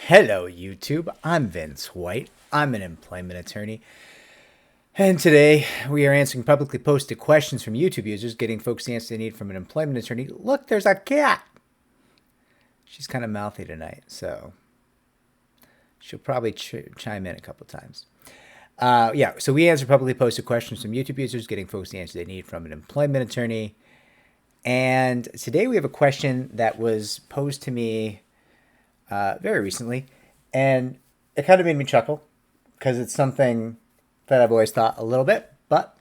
Hello, YouTube. I'm Vince White. I'm an employment attorney. And today we are answering publicly posted questions from YouTube users, getting folks the answer they need from an employment attorney. Look, there's a cat. She's kind of mouthy tonight, so she'll probably chime in a couple times. So we answer publicly posted questions from YouTube users, getting folks the answer they need from an employment attorney. And today we have a question that was posed to me very recently, and it kind of made me chuckle because it's something that I've always thought a little bit, but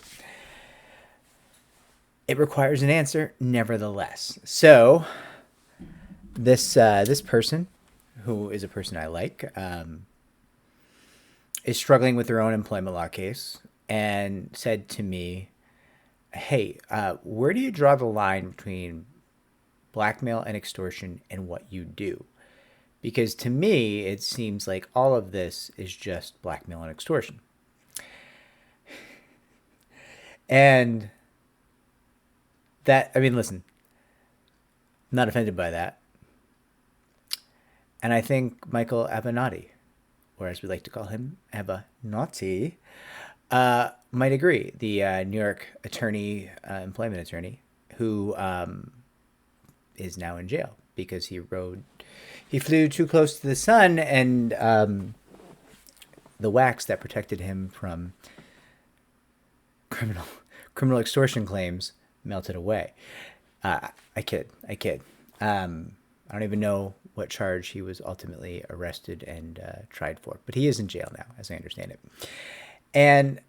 it requires an answer nevertheless. So this person, who is a person I like, is struggling with their own employment law case and said to me, hey, where do you draw the line between blackmail and extortion and what you do? Because to me, it seems like all of this is just blackmail and extortion. And listen, I'm not offended by that. And I think Michael Avenatti, or as we like to call him, Avenatti, might agree. The New York employment attorney, who is now in jail because he flew too close to the sun, and the wax that protected him from criminal extortion claims melted away. I kid. I don't even know what charge he was ultimately arrested and tried for, but he is in jail now, as I understand it. And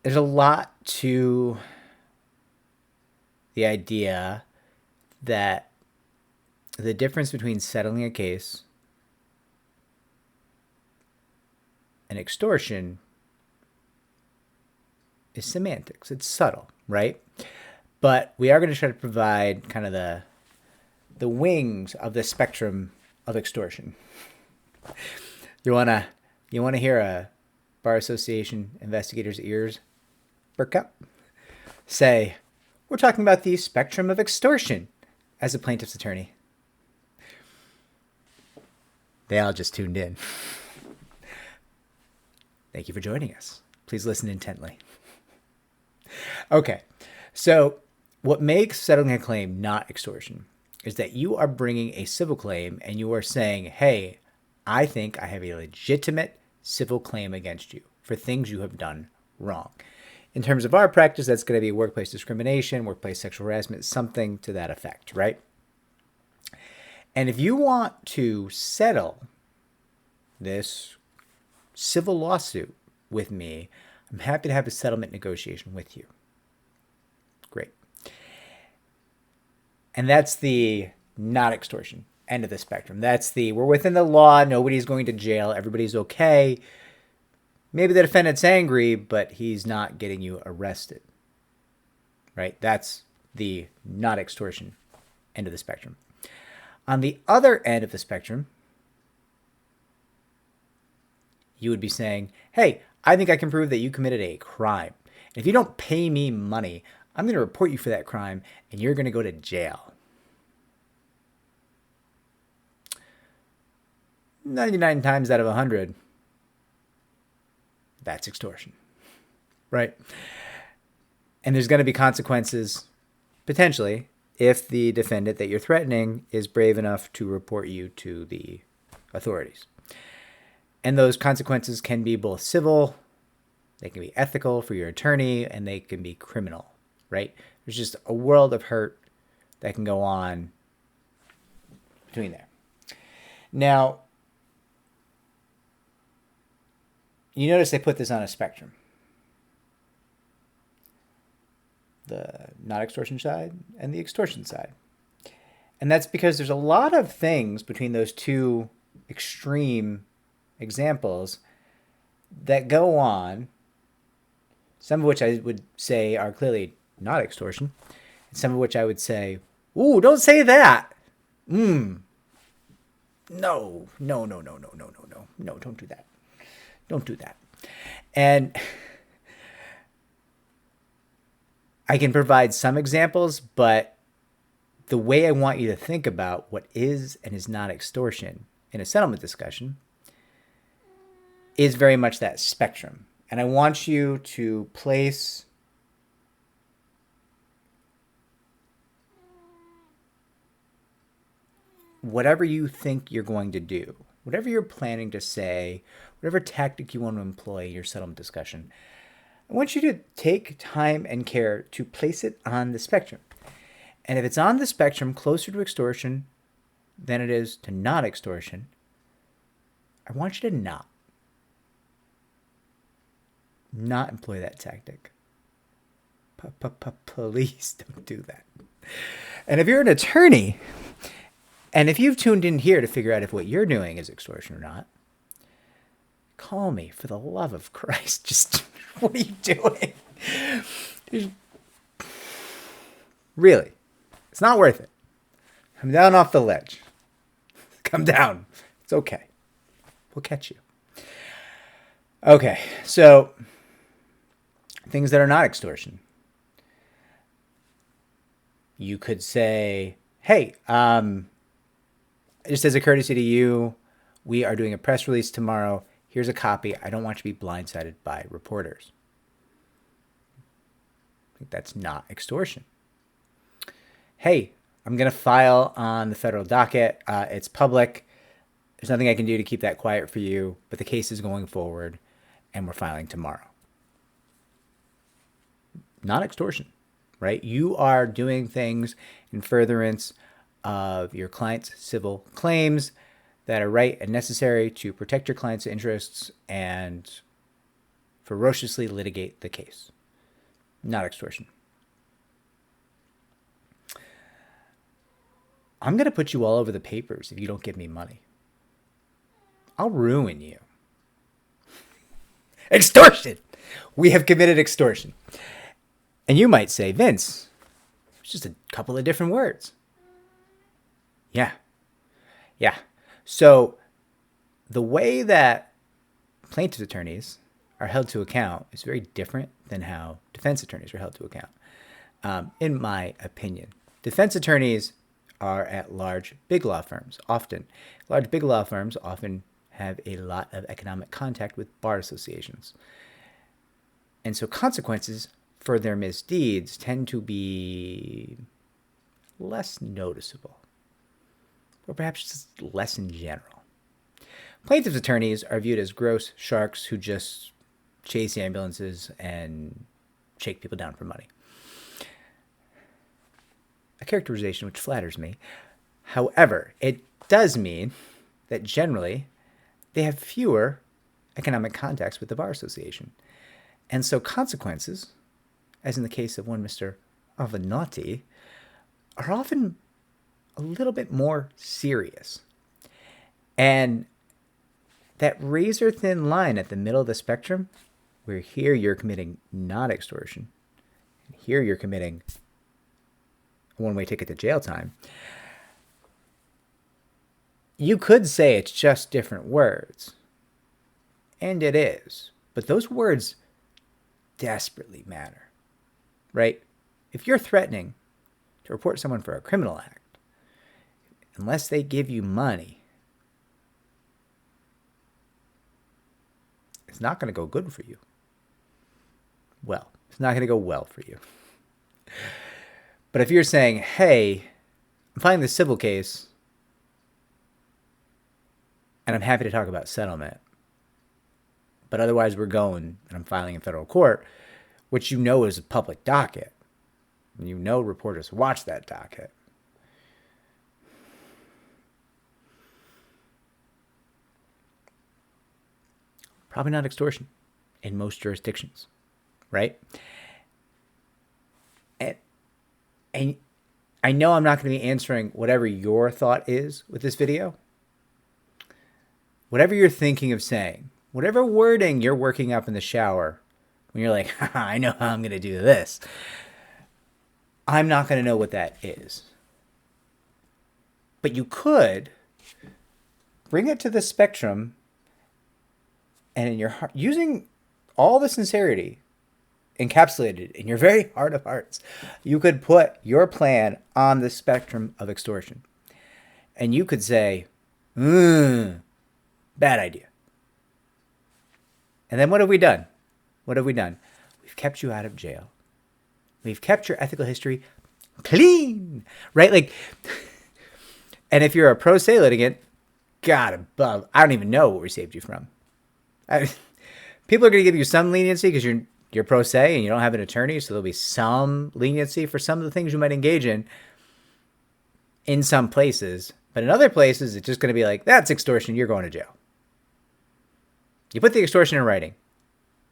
there's a lot to the idea that the difference between settling a case and extortion is semantics. It's subtle, right? But we are going to try to provide kind of the wings of the spectrum of extortion. You wanna hear a Bar Association investigator's ears perk up? Say, we're talking about the spectrum of extortion as a plaintiff's attorney. They all just tuned in. Thank you for joining us. Please listen intently. Okay, so what makes settling a claim not extortion is that you are bringing a civil claim and you are saying, hey, I think I have a legitimate civil claim against you for things you have done wrong. In terms of our practice, that's going to be workplace discrimination, workplace sexual harassment, something to that effect, right? And if you want to settle this civil lawsuit with me, I'm happy to have a settlement negotiation with you. Great. And that's the not extortion end of the spectrum. That's the we're within the law, nobody's going to jail, everybody's okay. Maybe the defendant's angry, but he's not getting you arrested. Right? That's the not extortion end of the spectrum. On the other end of the spectrum, you would be saying, hey, I think I can prove that you committed a crime. And if you don't pay me money, I'm going to report you for that crime and you're going to go to jail. 99 times out of 100, that's extortion, right? And there's going to be consequences, potentially, if the defendant that you're threatening is brave enough to report you to the authorities. And those consequences can be both civil, they can be ethical for your attorney, and they can be criminal, right? There's just a world of hurt that can go on between there. Now, you notice they put this on a spectrum. The not extortion side and the extortion side. And that's because there's a lot of things between those two extreme examples that go on, some of which I would say are clearly not extortion, and some of which I would say, ooh, don't say that. No, don't do that. Don't do that. And I can provide some examples, but the way I want you to think about what is and is not extortion in a settlement discussion is very much that spectrum. And I want you to place whatever you think you're going to do, whatever you're planning to say, whatever tactic you want to employ in your settlement discussion, I want you to take time and care to place it on the spectrum. And if it's on the spectrum closer to extortion than it is to not extortion, I want you to not employ that tactic. Please don't do that. And if you're an attorney, and if you've tuned in here to figure out if what you're doing is extortion or not, call me, for the love of Christ. Just, what are you doing? Really, it's not worth it. Come down off the ledge. Come down. It's okay. We'll catch you. Okay, so things that are not extortion. You could say, hey, just as a courtesy to you, we are doing a press release tomorrow. Here's a copy. I don't want you to be blindsided by reporters. I think that's not extortion. Hey, I'm going to file on the federal docket. It's public. There's nothing I can do to keep that quiet for you, but the case is going forward, and we're filing tomorrow. Not extortion, right? You are doing things in furtherance of your client's civil claims that are right and necessary to protect your client's interests and ferociously litigate the case. Not extortion. I'm going to put you all over the papers if you don't give me money. I'll ruin you. Extortion! We have committed extortion. And you might say, Vince, it's just a couple of different words. Yeah. So the way that plaintiff's attorneys are held to account is very different than how defense attorneys are held to account, in my opinion. Defense attorneys are at large, big law firms, often. Large, big law firms often have a lot of economic contact with bar associations. And so consequences for their misdeeds tend to be less noticeable, or perhaps just less in general. Plaintiff's attorneys are viewed as gross sharks who just chase ambulances and shake people down for money. A characterization which flatters me. However, it does mean that generally they have fewer economic contacts with the bar association. And so consequences, as in the case of one Mr. Avenatti, are often a little bit more serious. And that razor-thin line at the middle of the spectrum, where here you're committing not extortion, and here you're committing a one-way ticket to jail time, you could say it's just different words. And it is. But those words desperately matter, right? If you're threatening to report someone for a criminal act, unless they give you money, it's not going to go good for you. Well, it's not going to go well for you. But if you're saying, hey, I'm filing this civil case, and I'm happy to talk about settlement, but otherwise we're going, and I'm filing in federal court, which you know is a public docket. And you know reporters watch that docket. Probably not extortion in most jurisdictions, right? And I know I'm not going to be answering whatever your thought is with this video. Whatever you're thinking of saying, whatever wording you're working up in the shower when you're like, I know how I'm going to do this. I'm not going to know what that is. But you could bring it to the spectrum and in your heart, using all the sincerity encapsulated in your very heart of hearts, you could put your plan on the spectrum of extortion. And you could say, bad idea. And then what have we done? What have we done? We've kept you out of jail. We've kept your ethical history clean, right? Like, and if you're a pro se litigant, God above, I don't even know what we saved you from. People are going to give you some leniency because you're pro se and you don't have an attorney, so there'll be some leniency for some of the things you might engage in some places. But in other places, it's just going to be like, that's extortion, you're going to jail. You put the extortion in writing.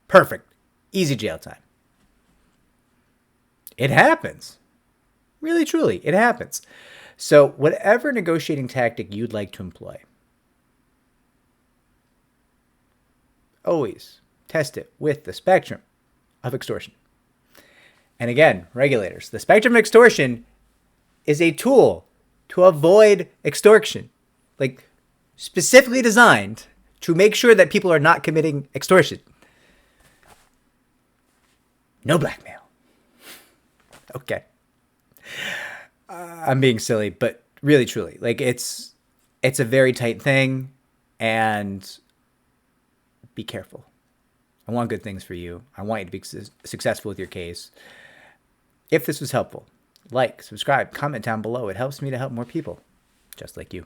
Perfect. Easy jail time. It happens. Really, truly, it happens. So whatever negotiating tactic you'd like to employ, always test it with the spectrum of extortion. And again, regulators, the spectrum of extortion is a tool to avoid extortion, like specifically designed to make sure that people are not committing extortion. No blackmail. Okay. I'm being silly, but really, truly, like it's a very tight thing, and be careful. I want good things for you. I want you to be successful with your case. If this was helpful, like, subscribe, comment down below. It helps me to help more people just like you.